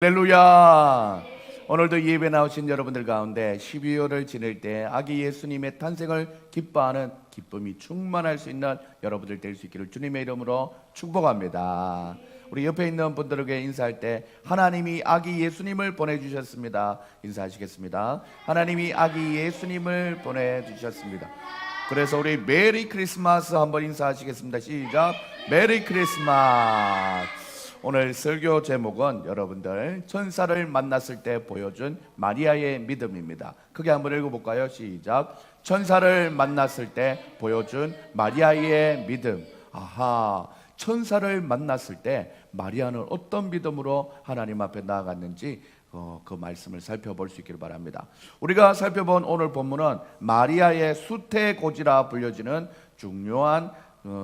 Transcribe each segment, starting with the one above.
할렐루야. 오늘도 예배 나오신 여러분들 가운데 12월을 지낼 때 아기 예수님의 탄생을 기뻐하는 기쁨이 충만할 수 있는 여러분들 될 수 있기를 주님의 이름으로 축복합니다. 우리 옆에 있는 분들에게 인사할 때 하나님이 아기 예수님을 보내주셨습니다. 인사하시겠습니다. 하나님이 아기 예수님을 보내주셨습니다. 그래서 우리 메리 크리스마스 한번 인사하시겠습니다. 시작. 메리 크리스마스. 오늘 설교 제목은 여러분들 천사를 만났을 때 보여준 마리아의 믿음입니다. 크게 한번 읽어볼까요? 시작. 천사를 만났을 때 보여준 마리아의 믿음. 아하, 천사를 만났을 때 마리아는 어떤 믿음으로 하나님 앞에 나아갔는지 그 말씀을 살펴볼 수 있기를 바랍니다. 우리가 살펴본 오늘 본문은 마리아의 수태고지라 불려지는 중요한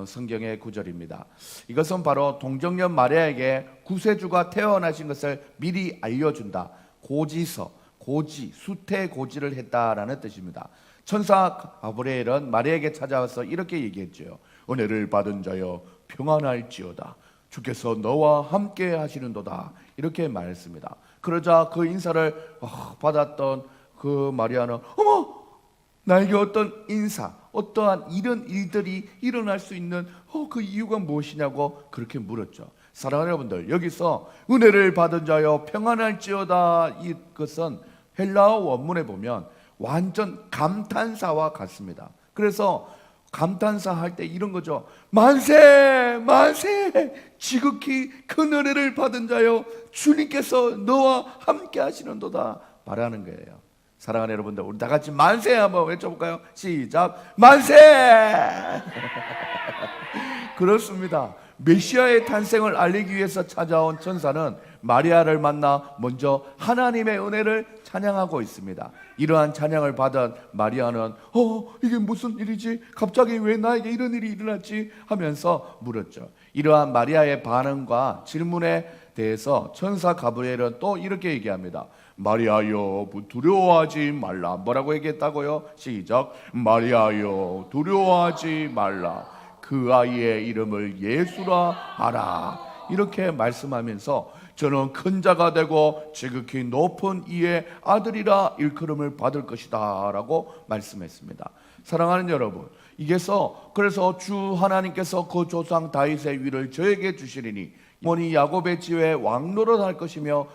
성경의 구절입니다. 이것은 바로 동정녀 마리아에게 구세주가 태어나신 것을 미리 알려준다. 고지서, 고지, 수태고지를 했다라는 뜻입니다. 천사 가브리엘은 마리아에게 찾아와서 이렇게 얘기했죠. 은혜를 받은 자여 평안할지어다. 주께서 너와 함께 하시는도다. 이렇게 말했습니다. 그러자 그 인사를 받았던 그 마리아는 어머! 나에게 어떤 인사, 어떠한 이런 일들이 일어날 수 있는 그 이유가 무엇이냐고 그렇게 물었죠. 사랑하는 여러분들, 여기서 은혜를 받은 자여 평안할지어다, 이것은 헬라어 원문에 보면 완전 감탄사와 같습니다. 그래서 감탄사 할 때 이런 거죠. 만세 만세, 지극히 큰 은혜를 받은 자여 주님께서 너와 함께 하시는도다 말하는 거예요. 사랑하는 여러분들, 우리 다 같이 만세 한번 외쳐볼까요? 시작. 만세. 그렇습니다. 메시아의 탄생을 알리기 위해서 찾아온 천사는 마리아를 만나 먼저 하나님의 은혜를 찬양하고 있습니다. 이러한 찬양을 받은 마리아는 이게 무슨 일이지? 갑자기 왜 나에게 이런 일이 일어났지? 하면서 물었죠. 이러한 마리아의 반응과 질문에 대해서 천사 가브리엘은 또 이렇게 얘기합니다. 마리아여 두려워하지 말라. 뭐라고 얘기했다고요? 시작. 마리아여 두려워하지 말라. 그 아이의 이름을 예수라 하라. 이렇게 말씀하면서 저는 큰 자가 되고 지극히 높은 이의 아들이라 일컬음을 받을 것이다 라고 말씀했습니다. 사랑하는 여러분, 그래서 주 하나님께서 그 조상 다윗의 위를 저에게 주시리니 영원히 야곱의 지에 왕노릇할 것이며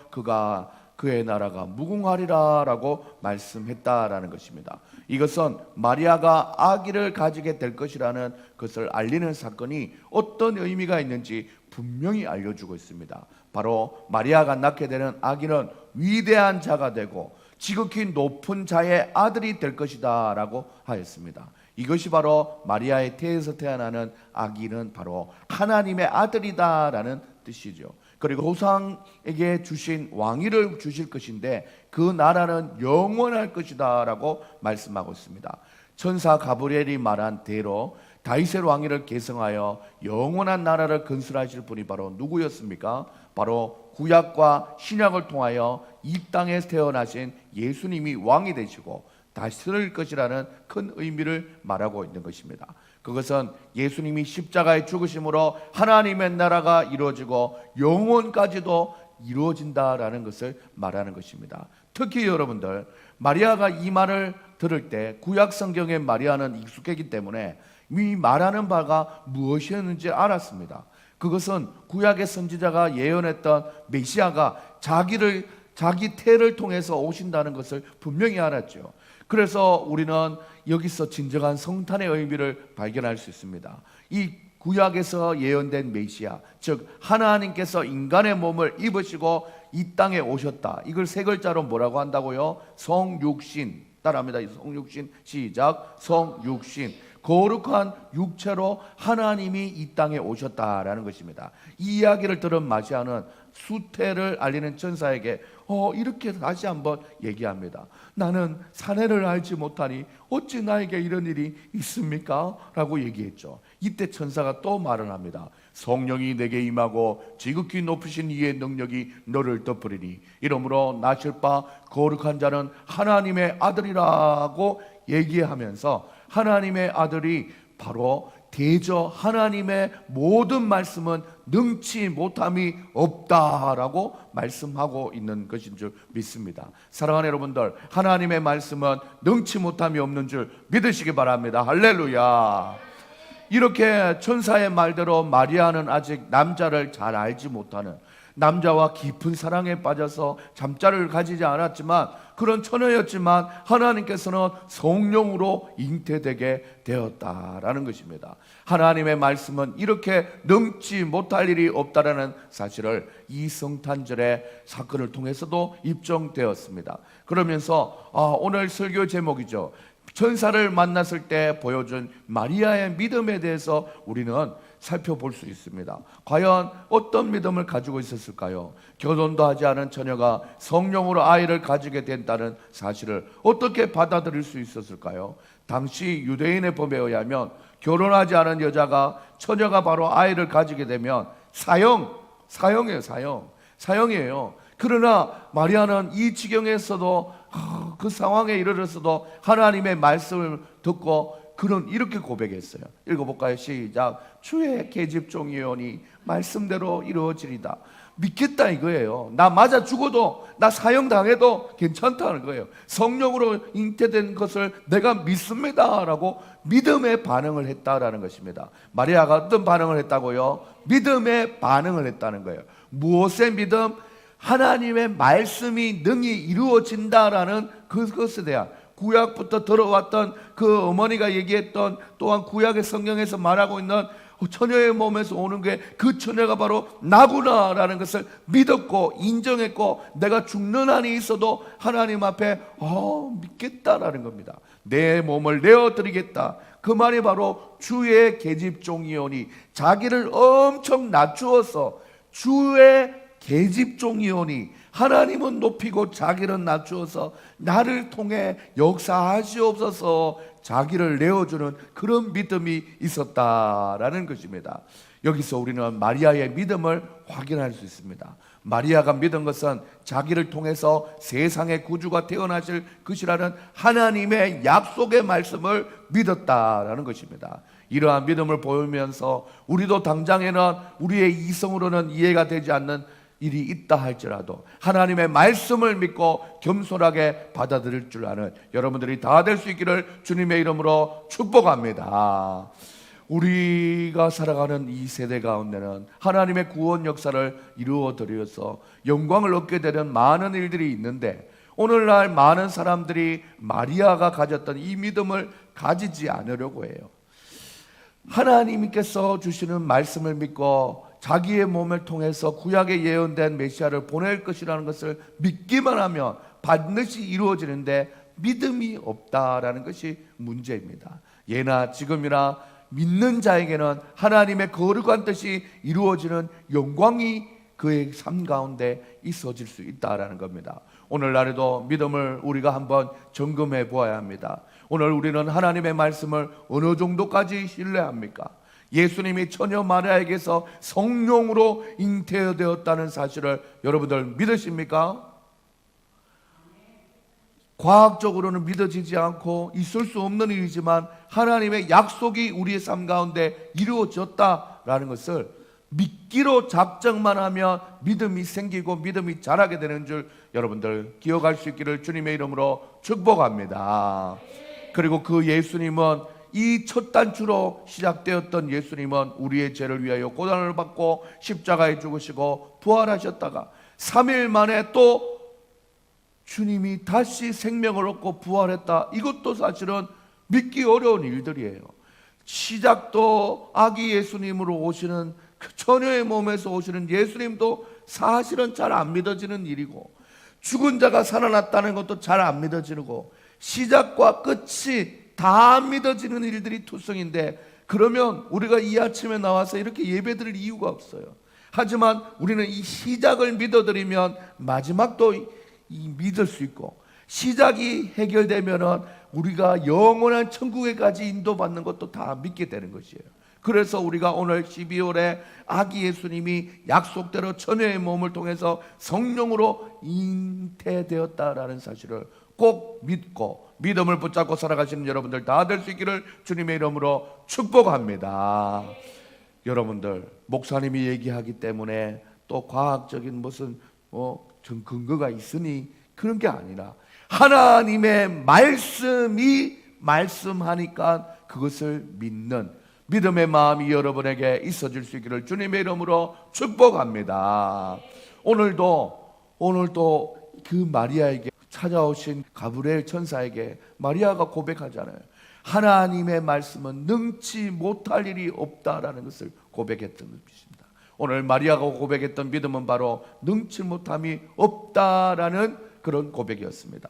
그의 나라가 무궁하리라 라고 말씀했다라는 것입니다. 이것은 마리아가 아기를 가지게 될 것이라는 것을 알리는 사건이 어떤 의미가 있는지 분명히 알려주고 있습니다. 바로 마리아가 낳게 되는 아기는 위대한 자가 되고 지극히 높은 자의 아들이 될 것이다 라고 하였습니다. 이것이 바로 마리아의 태에서 태어나는 아기는 바로 하나님의 아들이다 라는 뜻이죠. 그리고 조상에게 주신 왕위를 주실 것인데 그 나라는 영원할 것이다 라고 말씀하고 있습니다. 천사 가브리엘이 말한 대로 다윗의 왕위를 계승하여 영원한 나라를 건설하실 분이 바로 누구였습니까? 바로 구약과 신약을 통하여 이 땅에 태어나신 예수님이 왕이 되시고 다스릴 것이라는 큰 의미를 말하고 있는 것입니다. 그것은 예수님이 십자가에 죽으심으로 하나님의 나라가 이루어지고 영원까지도 이루어진다라는 것을 말하는 것입니다. 특히 여러분들, 마리아가 이 말을 들을 때 구약 성경의 마리아는 익숙했기 때문에 이 말하는 바가 무엇이었는지 알았습니다. 그것은 구약의 선지자가 예언했던 메시아가 자기 태를 통해서 오신다는 것을 분명히 알았죠. 그래서 우리는 여기서 진정한 성탄의 의미를 발견할 수 있습니다. 이 구약에서 예언된 메시아, 즉 하나님께서 인간의 몸을 입으시고 이 땅에 오셨다. 이걸 세 글자로 뭐라고 한다고요? 성육신. 따라합니다. 성육신. 시작. 성육신. 거룩한 육체로 하나님이 이 땅에 오셨다라는 것입니다. 이 이야기를 들은 마시아는 수태를 알리는 천사에게 이렇게 다시 한번 얘기합니다. 나는 사내를 알지 못하니 어찌 나에게 이런 일이 있습니까? 라고 얘기했죠. 이때 천사가 또 말을 합니다. 성령이 내게 임하고 지극히 높으신 이의 능력이 너를 덮으리니 이러므로 나실 바 거룩한 자는 하나님의 아들이라고 얘기하면서 하나님의 아들이 바로 대저 하나님의 모든 말씀은 능치 못함이 없다라고 말씀하고 있는 것인 줄 믿습니다. 사랑하는 여러분들, 하나님의 말씀은 능치 못함이 없는 줄 믿으시기 바랍니다. 할렐루야. 이렇게 천사의 말대로 마리아는 아직 남자를 잘 알지 못하는, 남자와 깊은 사랑에 빠져서 잠자를 가지지 않았지만 그런 처녀였지만 하나님께서는 성령으로 잉태되게 되었다라는 것입니다. 하나님의 말씀은 이렇게 능치 못할 일이 없다라는 사실을 이 성탄절의 사건을 통해서도 입증되었습니다. 그러면서 오늘 설교 제목이죠. 천사를 만났을 때 보여준 마리아의 믿음에 대해서 우리는 살펴볼 수 있습니다. 과연 어떤 믿음을 가지고 있었을까요? 결혼도 하지 않은 처녀가 성령으로 아이를 가지게 된다는 사실을 어떻게 받아들일 수 있었을까요? 당시 유대인의 법에 의하면 결혼하지 않은 여자가, 처녀가 바로 아이를 가지게 되면 사형이에요. 그러나 마리아는 이 지경에서도, 그 상황에 이르렀어도 하나님의 말씀을 듣고 그는 이렇게 고백했어요. 읽어볼까요? 시작. 주의 계집종이오니 말씀대로 이루어지리다. 믿겠다 이거예요. 나 맞아 죽어도, 나 사형당해도 괜찮다는 거예요. 성령으로 잉태된 것을 내가 믿습니다 라고 믿음의 반응을 했다라는 것입니다. 마리아가 어떤 반응을 했다고요? 믿음의 반응을 했다는 거예요. 무엇의 믿음? 하나님의 말씀이 능히 이루어진다라는 그것에 대한, 구약부터 들어왔던 그 어머니가 얘기했던, 또한 구약의 성경에서 말하고 있는 처녀의 몸에서 오는 게 그 처녀가 바로 나구나라는 것을 믿었고 인정했고, 내가 죽는 한이 있어도 하나님 앞에 믿겠다라는 겁니다. 내 몸을 내어드리겠다. 그 말이 바로 주의 계집종이오니, 자기를 엄청 낮추어서 주의 계집종이오니, 하나님은 높이고 자기는 낮추어서 나를 통해 역사하시옵소서 자기를 내어주는 그런 믿음이 있었다라는 것입니다. 여기서 우리는 마리아의 믿음을 확인할 수 있습니다. 마리아가 믿은 것은 자기를 통해서 세상의 구주가 태어나실 것이라는 하나님의 약속의 말씀을 믿었다라는 것입니다. 이러한 믿음을 보이면서 우리도 당장에는 우리의 이성으로는 이해가 되지 않는 일이 있다 할지라도 하나님의 말씀을 믿고 겸손하게 받아들일 줄 아는 여러분들이 다 될 수 있기를 주님의 이름으로 축복합니다. 우리가 살아가는 이 세대 가운데는 하나님의 구원 역사를 이루어드려서 영광을 얻게 되는 많은 일들이 있는데, 오늘날 많은 사람들이 마리아가 가졌던 이 믿음을 가지지 않으려고 해요. 하나님께서 주시는 말씀을 믿고 자기의 몸을 통해서 구약에 예언된 메시아를 보낼 것이라는 것을 믿기만 하면 반드시 이루어지는데 믿음이 없다라는 것이 문제입니다. 예나 지금이나 믿는 자에게는 하나님의 거룩한 뜻이 이루어지는 영광이 그의 삶 가운데 있어질 수 있다라는 겁니다. 오늘날에도 믿음을 우리가 한번 점검해 보아야 합니다. 오늘 우리는 하나님의 말씀을 어느 정도까지 신뢰합니까? 예수님이 처녀 마리아에게서 성령으로 잉태되었다는 사실을 여러분들 믿으십니까? 과학적으로는 믿어지지 않고 있을 수 없는 일이지만 하나님의 약속이 우리의 삶 가운데 이루어졌다라는 것을 믿기로 작정만 하면 믿음이 생기고 믿음이 자라게 되는 줄 여러분들 기억할 수 있기를 주님의 이름으로 축복합니다. 그리고 그 예수님은, 이 첫 단추로 시작되었던 예수님은 우리의 죄를 위하여 고난을 받고 십자가에 죽으시고 부활하셨다가 3일 만에 또 주님이 다시 생명을 얻고 부활했다. 이것도 사실은 믿기 어려운 일들이에요. 시작도 아기 예수님으로 오시는, 그 처녀의 몸에서 오시는 예수님도 사실은 잘 안 믿어지는 일이고, 죽은 자가 살아났다는 것도 잘 안 믿어지고, 시작과 끝이 다 안 믿어지는 일들이 투성인데, 그러면 우리가 이 아침에 나와서 이렇게 예배드릴 이유가 없어요. 하지만 우리는 이 시작을 믿어드리면 마지막도 믿을 수 있고, 시작이 해결되면은 우리가 영원한 천국에까지 인도받는 것도 다 믿게 되는 것이에요. 그래서 우리가 오늘 12월에 아기 예수님이 약속대로 처녀의 몸을 통해서 성령으로 잉태되었다라는 사실을 꼭 믿고 믿음을 붙잡고 살아가시는 여러분들 다 될 수 있기를 주님의 이름으로 축복합니다. 여러분들, 목사님이 얘기하기 때문에 또 과학적인 무슨 근거가 있으니 그런 게 아니라 하나님의 말씀이 말씀하니까 그것을 믿는 믿음의 마음이 여러분에게 있어질 수 있기를 주님의 이름으로 축복합니다. 오늘도 그 마리아에게 찾아오신 가브리엘 천사에게 마리아가 고백하잖아요. 하나님의 말씀은 능치 못할 일이 없다라는 것을 고백했던 것입니다. 오늘 마리아가 고백했던 믿음은 바로 능치 못함이 없다라는 그런 고백이었습니다.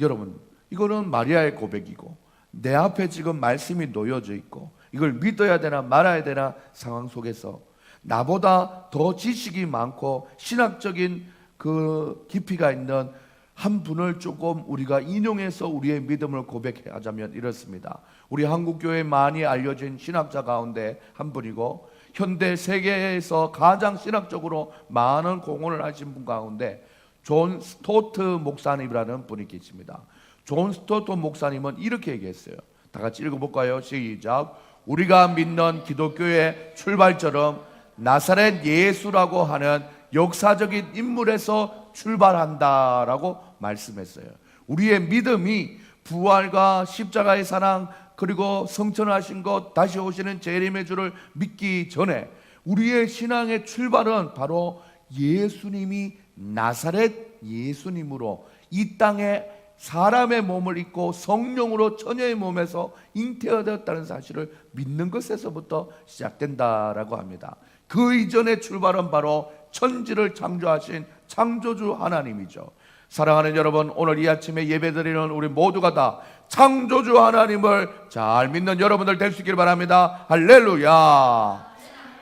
여러분, 이거는 마리아의 고백이고 내 앞에 지금 말씀이 놓여져 있고 이걸 믿어야 되나 말아야 되나 상황 속에서 나보다 더 지식이 많고 신학적인 그 깊이가 있는 한 분을 조금 우리가 인용해서 우리의 믿음을 고백하자면 이렇습니다. 우리 한국교회에 많이 알려진 신학자 가운데 한 분이고 현대 세계에서 가장 신학적으로 많은 공헌을 하신 분 가운데 존 스토트 목사님이라는 분이 계십니다. 존 스토트 목사님은 이렇게 얘기했어요. 다 같이 읽어볼까요? 시작. 우리가 믿는 기독교의 출발처럼 나사렛 예수라고 하는 역사적인 인물에서 출발한다라고 말씀했어요. 우리의 믿음이 부활과 십자가의 사랑 그리고 성천하신 것 다시 오시는 재림의 주를 믿기 전에 우리의 신앙의 출발은 바로 예수님이 나사렛 예수님으로 이 땅에 사람의 몸을 입고 성령으로 처녀의 몸에서 잉태되었다는 사실을 믿는 것에서부터 시작된다라고 합니다. 그 이전의 출발은 바로 천지를 창조하신 창조주 하나님이죠. 사랑하는 여러분, 오늘 이 아침에 예배드리는 우리 모두가 다 창조주 하나님을 잘 믿는 여러분들 될 수 있기를 바랍니다. 할렐루야.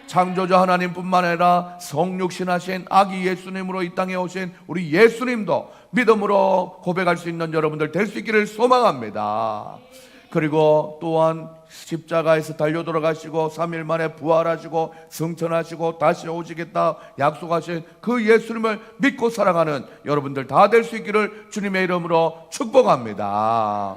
창조주 하나님뿐만 아니라 성육신하신 아기 예수님으로 이 땅에 오신 우리 예수님도 믿음으로 고백할 수 있는 여러분들 될 수 있기를 소망합니다. 그리고 또한 십자가에서 달려 돌아가시고 3일 만에 부활하시고 승천하시고 다시 오시겠다 약속하신 그 예수님을 믿고 살아가는 여러분들 다 될 수 있기를 주님의 이름으로 축복합니다.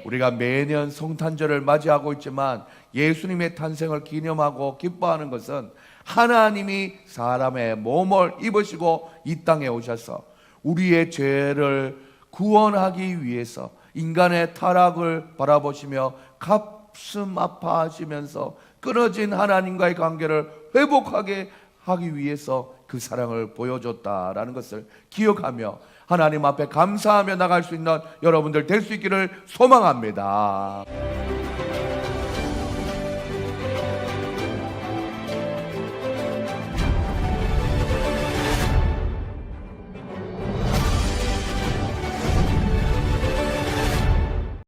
우리가 매년 성탄절을 맞이하고 있지만 예수님의 탄생을 기념하고 기뻐하는 것은 하나님이 사람의 몸을 입으시고 이 땅에 오셔서 우리의 죄를 구원하기 위해서 인간의 타락을 바라보시며 가슴 아파하시면서 끊어진 하나님과의 관계를 회복하게 하기 위해서 그 사랑을 보여줬다라는 것을 기억하며 하나님 앞에 감사하며 나갈 수 있는 여러분들 될 수 있기를 소망합니다.